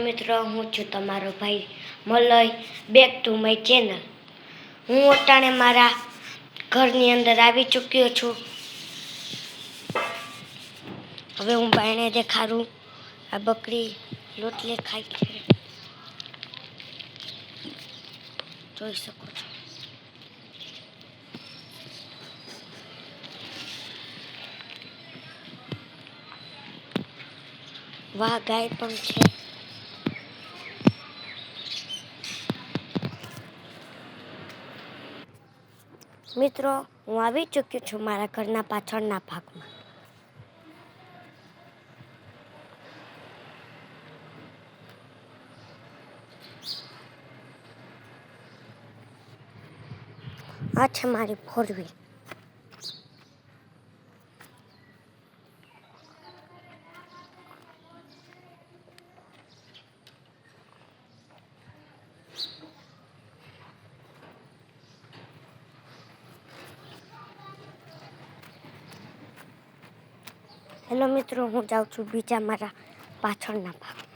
મિત્રો, હું છું તમારો ભાઈ Malay. Back to my channel. હું અટાણે મારા ઘરની અંદર આવી ચૂક્યો છું. હવે હું બાયણે દેખાડું. આ બકરી રોટલી ખાય છે, જોઈ શકો છો. વાહ, ગાય પણ છે. મિત્રો, હું આવી ચૂક્યો છું મારા ઘરના પાછળના ભાગમાં. આ છે મારી 4 વ્હીલ. હેલો મિત્રો, હું જાઉં છું બીજા મારા પાછળના ભાગમાં.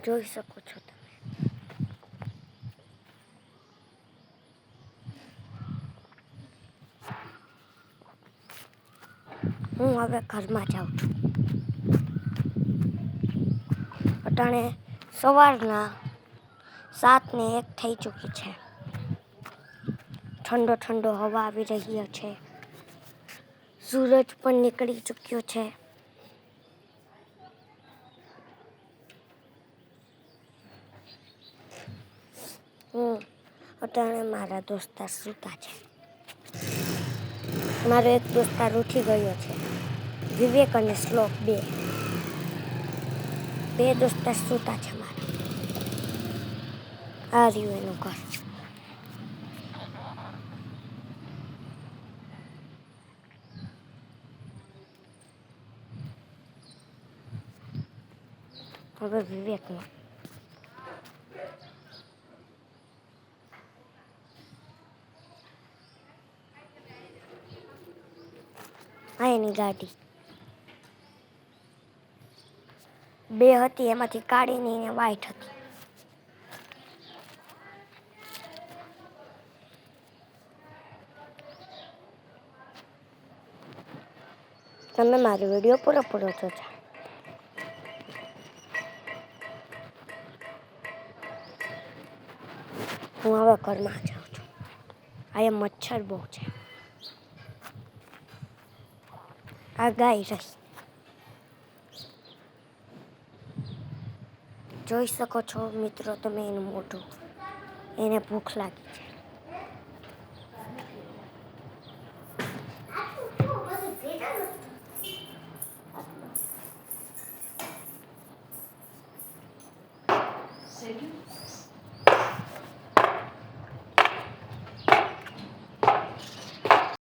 જોઈ શકો છો તમે. હું હવે ઘરમાં જાઉં છું. અટાણે સવારના 7:01 થઈ ચૂકી છે. ઠંડો ઠંડો હવા આવી રહ્યો છે. સૂરજ પણ નીકળી ચૂક્યો છે. અટાણે મારા દોસ્તાર સૂતા છે. મારો એક દોસ્તાર ઉઠી ગયો છે. વિવેક અને શ્લોક બે દોસ્તાર સૂતા છે મારા. આ રહ્યું એનું ઘર. હવે વિવેકમાં આ એની ગાડી. 2 હતી, એમાંથી કાળીની ને વ્હાઈટ હતી. તમે મારો વિડીયો પૂરો જોજો. હું હવે ઘરમાં જાઉં છું. અહીંયા મચ્છર બહુ છે. આ ગાય રહી. જોઈ શકો છો મિત્રો તમે એનું મોઢું. એને ભૂખ લાગી છે.